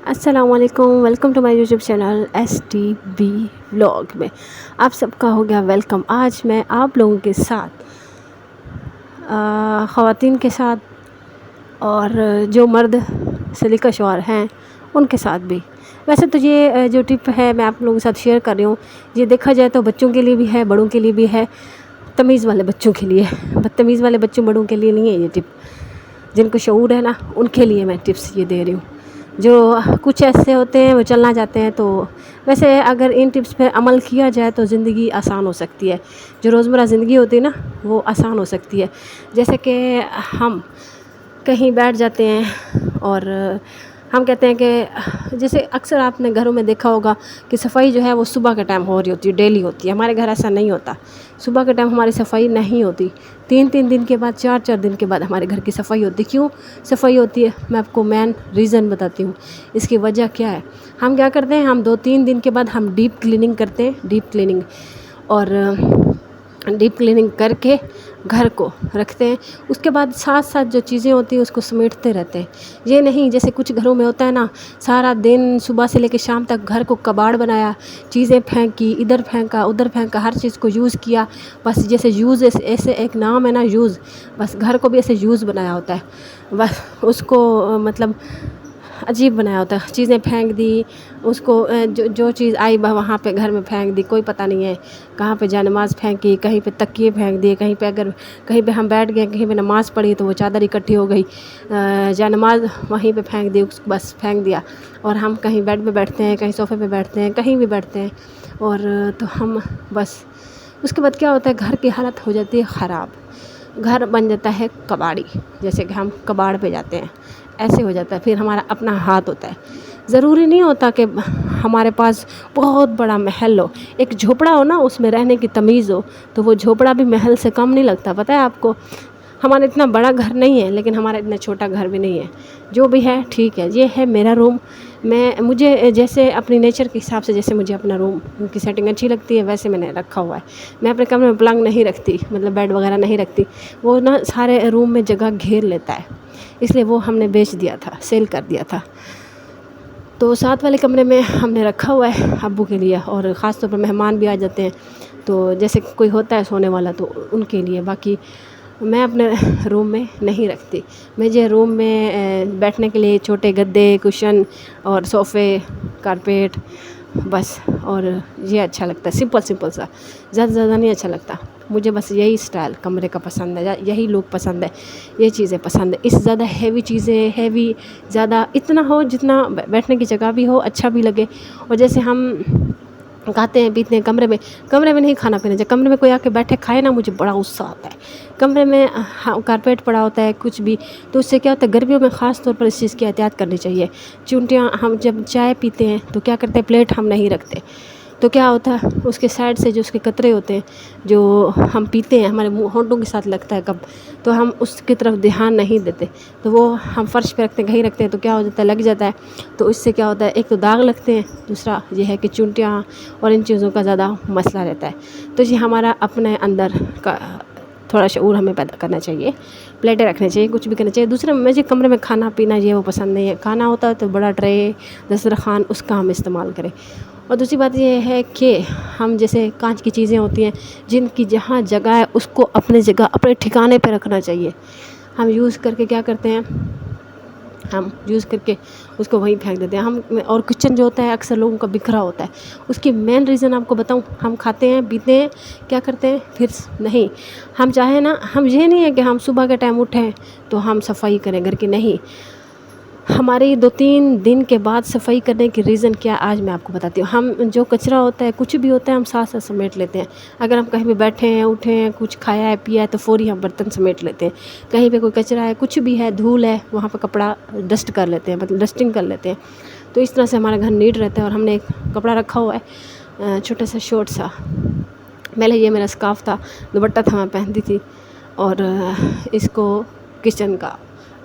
السلام علیکم، welcome to my YouTube channel S T B vlog میں آپ سب کا ہو گیا ویلکم۔ آج میں آپ لوگوں کے ساتھ خواتین کے ساتھ اور جو مرد سے لے کر شوہر ہیں ان کے ساتھ بھی، ویسے تو یہ جو ٹپ ہے میں آپ لوگوں کے ساتھ شیئر کر رہی ہوں، یہ دیکھا جائے تو بچوں کے لیے بھی ہے، بڑوں کے لیے بھی ہے، تمیز والے بچوں کے لیے، بدتمیز والے بچوں بڑوں کے لیے نہیں ہے یہ ٹپ، جن کو شعور ہے نا ان کے لیے میں ٹپس یہ دے رہی ہوں۔ جو کچھ ایسے ہوتے ہیں وہ چلنا جاتے ہیں، تو ویسے اگر ان ٹپس پہ عمل کیا جائے تو زندگی آسان ہو سکتی ہے، جو روزمرہ زندگی ہوتی ہے نا وہ آسان ہو سکتی ہے۔ جیسے کہ ہم کہیں بیٹھ جاتے ہیں اور ہم کہتے ہیں کہ جیسے اکثر آپ نے گھروں میں دیکھا ہوگا کہ صفائی جو ہے وہ صبح کے ٹائم ہو رہی ہوتی ہے، ڈیلی ہوتی ہے۔ ہمارے گھر ایسا نہیں ہوتا، صبح کے ٹائم ہماری صفائی نہیں ہوتی، 3 دن کے بعد 4 دن کے بعد ہمارے گھر کی صفائی ہوتی ہے۔ کیوں صفائی ہوتی ہے میں آپ کو مین ریزن بتاتی ہوں، اس کی وجہ کیا ہے۔ ہم کیا کرتے ہیں، ہم 2-3 دن کے بعد ہم ڈیپ کلیننگ کرتے ہیں، ڈیپ کلیننگ، اور ڈیپ کلیننگ کر کے گھر کو رکھتے ہیں۔ اس کے بعد ساتھ ساتھ جو چیزیں ہوتی ہیں اس کو سمیٹتے رہتے ہیں۔ یہ نہیں جیسے کچھ گھروں میں ہوتا ہے نا، سارا دن صبح سے لے کے شام تک گھر کو کباڑ بنایا، چیزیں پھینکی، ادھر پھینکا ادھر پھینکا، ہر چیز کو یوز کیا، بس جیسے یوز ایسے ایک نام ہے نا یوز، بس گھر کو بھی ایسے یوز بنایا ہوتا ہے، بس اس کو مطلب عجیب بنایا ہوتا ہے، چیزیں پھینک دی، اس کو جو چیز آئی وہاں پہ گھر میں پھینک دی، کوئی پتہ نہیں ہے کہاں پہ جا نماز پھینکی، کہیں پہ تکیے پھینک دیے، کہیں پہ اگر کہیں پہ ہم بیٹھ گئے کہیں پہ نماز پڑھی تو وہ چادر اکٹھی ہو گئی، جا نماز وہیں پہ پھینک دی، اس کو بس پھینک دیا۔ اور ہم کہیں بیڈ پہ بیٹھتے ہیں، کہیں صوفے پہ بیٹھتے ہیں، کہیں بھی بیٹھتے ہیں، اور تو ہم بس اس کے بعد کیا ہوتا ہے، گھر کی حالت ہو جاتی ہے خراب، گھر بن جاتا ہے کباڑی، جیسے کہ ہم کباڑ پہ جاتے ہیں ایسے ہو جاتا ہے۔ پھر ہمارا اپنا ہاتھ ہوتا ہے، ضروری نہیں ہوتا کہ ہمارے پاس بہت بڑا محل ہو، ایک جھوپڑا ہو نا اس میں رہنے کی تمیز ہو تو وہ جھوپڑا بھی محل سے کم نہیں لگتا۔ پتہ ہے آپ کو، ہمارا اتنا بڑا گھر نہیں ہے لیکن ہمارا اتنا چھوٹا گھر بھی نہیں ہے، جو بھی ہے ٹھیک ہے۔ یہ ہے میرا روم، مجھے جیسے اپنی نیچر کے حساب سے جیسے مجھے اپنا روم کی سیٹنگ اچھی لگتی ہے ویسے میں نے رکھا ہوا ہے۔ میں اپنے کمرے میں پلنگ نہیں رکھتی، مطلب بیڈ وغیرہ نہیں رکھتی، وہ نا سارے روم میں جگہ گھیر لیتا ہے، اس لیے وہ ہم نے بیچ دیا تھا، سیل کر دیا تھا۔ تو ساتھ والے کمرے میں ہم نے رکھا ہوا ہے ابو کے لیے، اور خاص طور پر مہمان بھی آ جاتے ہیں تو جیسے کوئی ہوتا ہے سونے والا تو ان کے لیے، باقی میں اپنے روم میں نہیں رکھتی۔ مجھے روم میں بیٹھنے کے لیے چھوٹے گدے، کشن اور صوفے، کارپیٹ، بس، اور یہ اچھا لگتا ہے، سمپل سا، زیادہ نہیں اچھا لگتا مجھے، بس یہی سٹائل کمرے کا پسند ہے، یہی لوگ پسند ہے، یہ چیزیں پسند ہے۔ اس سے زیادہ ہیوی چیزیں، ہیوی زیادہ اتنا ہو جتنا بیٹھنے کی جگہ بھی ہو، اچھا بھی لگے، اور جیسے ہم کھاتے ہیں پیتے ہیں کمرے میں نہیں کھانا پینا چاہیے۔ کمرے میں کوئی آ کے بیٹھے کھائے نا مجھے بڑا غصہ آتا ہے۔ کمرے میں کارپیٹ پڑا ہوتا ہے کچھ بھی، تو اس سے کیا ہوتا ہے، گرمیوں میں خاص طور پر اس چیز کی احتیاط کرنی چاہیے۔ چونٹیاں، ہم جب چائے پیتے ہیں تو کیا کرتے ہیں، پلیٹ ہم نہیں رکھتے، تو کیا ہوتا ہے اس کے سائڈ سے جو اس کے قطرے ہوتے ہیں جو ہم پیتے ہیں ہمارے منہ ہونٹوں کے ساتھ لگتا ہے کپ، تو ہم اس کی طرف دھیان نہیں دیتے، تو وہ ہم فرش پہ رکھتے ہیں، کہیں رکھتے ہیں تو کیا ہو جاتا ہے، لگ جاتا ہے، تو اس سے کیا ہوتا ہے، ایک تو داغ لگتے ہیں، دوسرا یہ ہے کہ چونٹیاں اور ان چیزوں کا زیادہ مسئلہ رہتا ہے۔ تو یہ ہمارا اپنے اندر کا تھوڑا شعور ہمیں پیدا کرنا چاہیے، پلیٹیں رکھنی چاہیے، کچھ بھی کرنا چاہیے۔ دوسرا مجھے کمرے میں کھانا پینا یہ وہ پسند نہیں ہے، کھانا ہوتا ہے تو بڑا ٹرے، دسترخوان، اس کا ہم استعمال کریں۔ اور دوسری بات یہ ہے کہ ہم جیسے کانچ کی چیزیں ہوتی ہیں جن کی جہاں جگہ ہے اس کو اپنے جگہ اپنے ٹھکانے پہ رکھنا چاہیے۔ ہم یوز کر کے کیا کرتے ہیں، ہم یوز کر کے اس کو وہیں پھینک دیتے ہیں ہم۔ اور کچن جو ہوتا ہے اکثر لوگوں کا بکھرا ہوتا ہے، اس کی مین ریزن آپ کو بتاؤں، ہم کھاتے ہیں پیتے ہیں، کیا کرتے ہیں، پھر نہیں، ہم چاہیں نا، ہم یہ نہیں ہے کہ ہم صبح کے ٹائم اٹھیں تو ہم صفائی کریں گھر کی، نہیں، ہماری 2-3 دن کے بعد صفائی کرنے کی ریزن کیا آج میں آپ کو بتاتی ہوں۔ ہم جو کچرا ہوتا ہے کچھ بھی ہوتا ہے ہم ساتھ ساتھ سمیٹ لیتے ہیں، اگر ہم کہیں پہ بیٹھے ہیں، اٹھے ہیں، کچھ کھایا ہے پیا ہے تو فوری ہم برتن سمیٹ لیتے ہیں، کہیں پہ کوئی کچرا ہے کچھ بھی ہے، دھول ہے، وہاں پہ کپڑا ڈسٹ کر لیتے ہیں، مطلب ڈسٹنگ کر لیتے ہیں، تو اس طرح سے ہمارا گھر نیٹ رہتا ہے۔ اور ہم نے ایک کپڑا رکھا ہوا ہے چھوٹا سا شارٹ سا، پہلے یہ میرا اسکارف تھا، دوپٹہ تھا، میں پہنتی تھی، اور اس کو کچن کا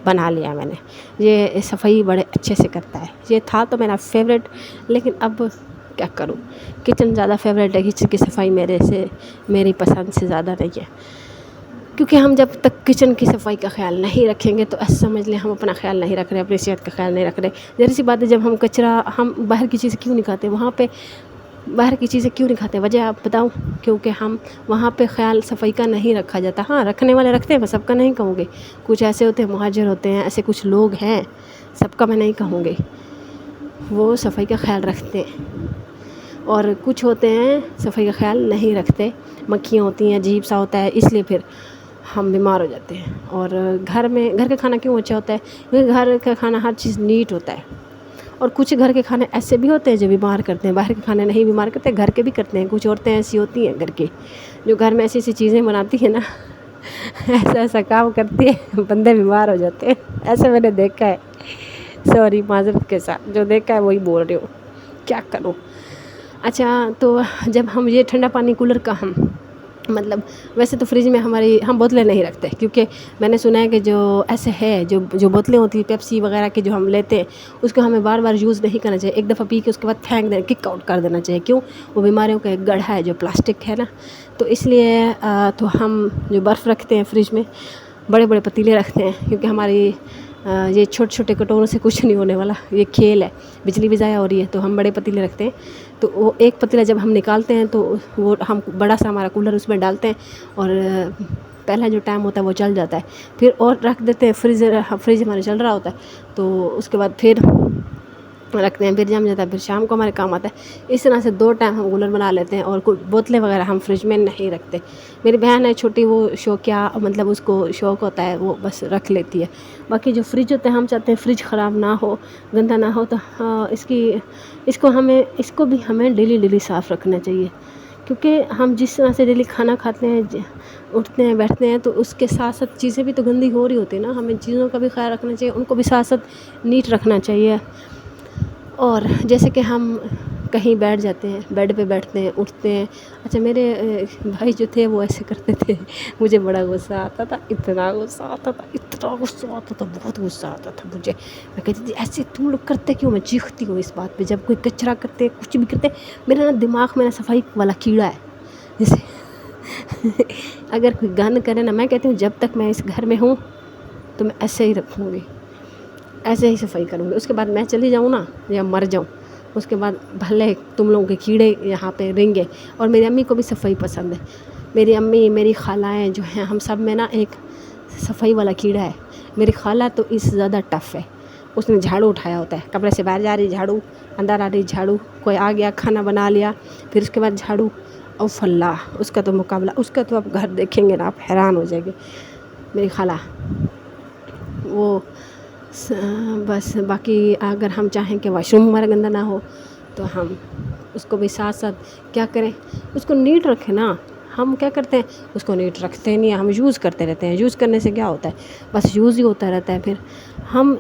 بنا لیا میں نے۔ یہ صفائی بڑے اچھے سے کرتا ہے، یہ تھا تو میرا فیوریٹ، لیکن اب کیا کروں، کچن زیادہ فیوریٹ ہے، کچن کی صفائی میری پسند سے زیادہ نہیں ہے۔ کیونکہ ہم جب تک کچن کی صفائی کا خیال نہیں رکھیں گے تو ایسا سمجھ لیں ہم اپنا خیال نہیں رکھ رہے، اپنی صحت کا خیال نہیں رکھ رہے. ظاہر سی بات ہے جب ہم کچرا ہم باہر کی چیزیں کیوں نہیں کھاتے، وہاں پہ باہر کی چیزیں کیوں نہیں کھاتے، وجہ آپ بتاؤں؟ کیونکہ ہم وہاں پہ خیال صفائی کا نہیں رکھا جاتا. ہاں رکھنے والے رکھتے ہیں، میں سب کا نہیں کہوں گی، کچھ ایسے ہوتے ہیں مہاجر ہوتے ہیں، ایسے کچھ لوگ ہیں، سب کا میں نہیں کہوں گی، وہ صفائی کا خیال رکھتے ہیں. اور کچھ ہوتے ہیں صفائی کا خیال نہیں رکھتے، مکھیاں ہوتی ہیں، عجیب سا ہوتا ہے، اس لیے پھر ہم بیمار ہو جاتے ہیں. اور گھر کا کھانا کیوں اچھا ہوتا ہے؟ کیونکہ گھر کا کھانا ہر چیز نیٹ ہوتا ہے. اور کچھ گھر کے کھانے ایسے بھی ہوتے ہیں جو بیمار کرتے ہیں، باہر کے کھانے نہیں بیمار کرتے، گھر کے بھی کرتے ہیں. کچھ عورتیں ایسی ہوتی ہیں گھر کی جو گھر میں ایسی ایسی چیزیں بناتی ہیں نا، ایسا ایسا کام کرتی ہے بندے بیمار ہو جاتے ہیں. ایسے میں نے دیکھا ہے، سوری معذرت کے ساتھ، جو دیکھا ہے وہی بول رہی ہوں، کیا کروں. اچھا تو جب ہم یہ ٹھنڈا پانی کولر کا ہم مطلب ویسے تو فریج میں ہم بوتلیں نہیں رکھتے، کیونکہ میں نے سنا ہے کہ جو ایسے ہے جو بوتلیں ہوتی ہیں پیپسی وغیرہ کی جو ہم لیتے ہیں، اس کو ہمیں بار بار یوز نہیں کرنا چاہیے. ایک دفعہ پی کے اس کے بعد پھینک دینا، کک آؤٹ کر دینا چاہیے. کیوں؟ وہ بیماریوں کا ایک گڑھا ہے جو پلاسٹک ہے نا. تو اس لیے تو ہم جو برف رکھتے ہیں فریج میں، بڑے بڑے پتیلے رکھتے ہیں، کیونکہ ہماری یہ چھوٹے چھوٹے کٹوروں سے کچھ نہیں ہونے والا، یہ کھیل ہے، بجلی بھی ضائع ہو رہی ہے، تو ہم بڑے پتیلے رکھتے ہیں. تو وہ ایک پتیلا جب ہم نکالتے ہیں تو وہ ہم بڑا سا ہمارا کولر اس میں ڈالتے ہیں، اور پہلا جو ٹائم ہوتا ہے وہ چل جاتا ہے، پھر اور رکھ دیتے ہیں. فریج ہمارا چل رہا ہوتا ہے تو اس کے بعد پھر رکھتے ہیں، پھر جم جاتا ہے، پھر شام کو ہمارے کام آتا ہے. اس طرح سے 2 ٹائم ہم کولر بنا لیتے ہیں. اور بوتلیں وغیرہ ہم فریج میں نہیں رکھتے. میری بہن ہے چھوٹی، وہ شوقیہ مطلب اس کو شوق ہوتا ہے، وہ بس رکھ لیتی ہے. باقی جو فریج ہوتا ہے ہم چاہتے ہیں فریج خراب نہ ہو، گندا نہ ہو، تو اس کو بھی ہمیں ڈیلی صاف رکھنا چاہیے. کیونکہ ہم جس طرح سے ڈیلی کھانا کھاتے ہیں، اٹھتے ہیں بیٹھتے ہیں، تو اس کے ساتھ ساتھ چیزیں بھی تو گندی ہو رہی ہوتی ہیں نا. ہمیں چیزوں کا بھی خیال رکھنا چاہیے، ان کو بھی ساتھ ساتھ نیٹ رکھنا چاہیے. اور جیسے کہ ہم کہیں بیٹھ جاتے ہیں، بیڈ پہ بیٹھتے ہیں، اٹھتے ہیں. اچھا میرے بھائی جو تھے وہ ایسے کرتے تھے، مجھے بڑا غصہ آتا تھا، اتنا غصہ آتا تھا، بہت غصہ آتا تھا مجھے. میں کہتی تھی ایسے تم لوگ کرتے کیوں؟ میں چیختی ہوں اس بات پہ. جب کوئی کچرا کرتے، کچھ بھی کرتے، میرے نا دماغ میں نا صفائی والا کیڑا ہے. جیسے اگر کوئی گند کرے نا، میں کہتی ہوں جب تک میں اس گھر میں ہوں تو میں ایسے ہی رکھوں گی، ایسے ہی صفائی کروں گی. اس کے بعد میں چلی جاؤں نا یا مر جاؤں، اس کے بعد بھلے تم لوگوں کے کیڑے یہاں پہ رہیں گے. اور میری امی کو بھی صفائی پسند ہے. میری امی، میری خالائیں جو ہیں، ہم سب میں نا ایک صفائی والا کیڑا ہے. میری خالہ تو اس سے زیادہ ٹف ہے، اس نے جھاڑو اٹھایا ہوتا ہے، کمرے سے باہر جا رہی جھاڑو، اندر آ رہی جھاڑو، کوئی آ گیا کھانا بنا لیا، پھر اس کے بعد جھاڑو. اوف اللہ، اس کا تو مقابلہ، اس کا تو آپ گھر دیکھیں گے نا آپ حیران ہو جائیں گے. میری خالہ وہ بس. باقی اگر ہم چاہیں کہ واش روم ہمارا گندہ نہ ہو تو ہم اس کو بھی ساتھ ساتھ کیا کریں، اس کو نیٹ رکھیں نا. ہم کیا کرتے ہیں، اس کو نیٹ رکھتے نہیں ہیں، ہم یوز کرتے رہتے ہیں. یوز کرنے سے کیا ہوتا ہے، بس یوز ہی ہوتا رہتا ہے. پھر ہم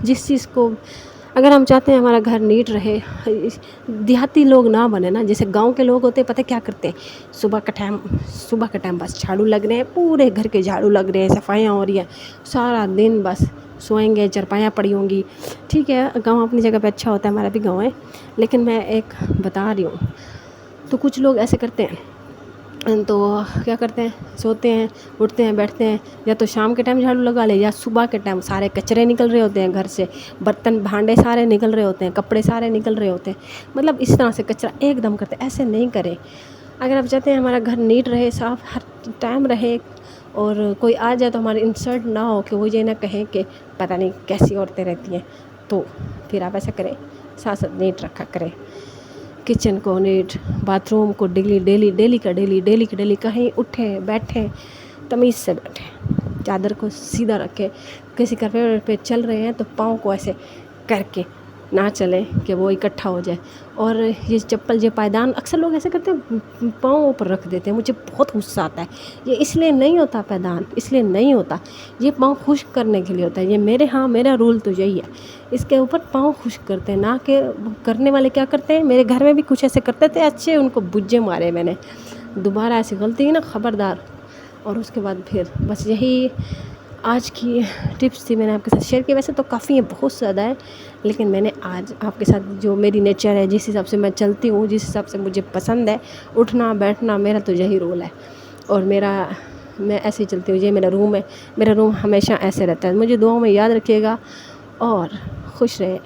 جس چیز کو اگر ہم چاہتے ہیں ہمارا گھر نیٹ رہے، دیہاتی لوگ نہ بنے نا، جیسے گاؤں کے لوگ ہوتے ہیں، پتہ کیا کرتے ہیں، صبح کا ٹائم بس جھاڑو لگ رہے ہیں، پورے گھر کے جھاڑو لگ رہے ہیں، صفائیاں ہو رہی ہیں، سارا دن بس سوئیں گے، چرپائیاں پڑی ہوں گی. ٹھیک ہے، گاؤں اپنی جگہ پہ اچھا ہوتا ہے، ہمارا بھی گاؤں ہے، لیکن میں ایک بتا رہی ہوں. تو کچھ لوگ ایسے کرتے ہیں، تو کیا کرتے ہیں، سوتے ہیں، اٹھتے ہیں، بیٹھتے ہیں، یا تو شام کے ٹائم جھاڑو لگا لے، یا صبح کے ٹائم. سارے کچرے نکل رہے ہوتے ہیں گھر سے، برتن بھانڈے سارے نکل رہے ہوتے ہیں، کپڑے سارے نکل رہے ہوتے ہیں، مطلب اس طرح سے کچرا ایک دم کرتے. ایسے نہیں کریں. اگر آپ چاہتے ہیں ہمارا گھر نیٹ رہے، صاف ہر ٹائم رہے، اور کوئی آ جائے تو ہماری انسلٹ نہ ہو کہ وہ یہ نہ کہیں کہ پتہ نہیں کیسی عورتیں رہتی ہیں، تو پھر آپ ایسا کریں، ساتھ ساتھ نیٹ رکھا کریں. کچن کو نیٹ، باتھ روم کو ڈیلی کہیں اٹھے بیٹھے تمیز سے بیٹھے، چادر کو سیدھا رکھے. کسی کپڑے پہ چل رہے ہیں تو پاؤں کو ایسے کر کے نہ چلیں کہ وہ اکٹھا ہو جائے. اور یہ چپل، یہ پائدان، اکثر لوگ ایسے کرتے ہیں پاؤں پر رکھ دیتے ہیں، مجھے بہت غصہ آتا ہے. یہ اس لیے نہیں ہوتا پائدان، اس لیے نہیں ہوتا، یہ پاؤں خشک کرنے کے لیے ہوتا ہے. یہ میرا رول تو یہی ہے، اس کے اوپر پاؤں خشک کرتے ہیں. نہ کہ کرنے والے کیا کرتے ہیں، میرے گھر میں بھی کچھ ایسے کرتے تھے، اچھے ان کو بجے مارے میں نے. دوبارہ ایسی غلطی ہے نا، خبردار. اور اس کے بعد پھر بس یہی آج کی ٹپس تھی، میں نے آپ کے ساتھ شیئر کی. ویسے تو کافی ہیں، بہت زیادہ ہے، لیکن میں نے آج آپ کے ساتھ جو میری نیچر ہے، جس حساب سے میں چلتی ہوں، جس حساب سے مجھے پسند ہے اٹھنا بیٹھنا، میرا تو یہی رول ہے. اور میرا میں ایسے ہی چلتی ہوں. یہ میرا روم ہے, میرا روم ہمیشہ ایسے رہتا ہے. مجھے دعاؤں میں یاد رکھیے گا اور خوش رہیں.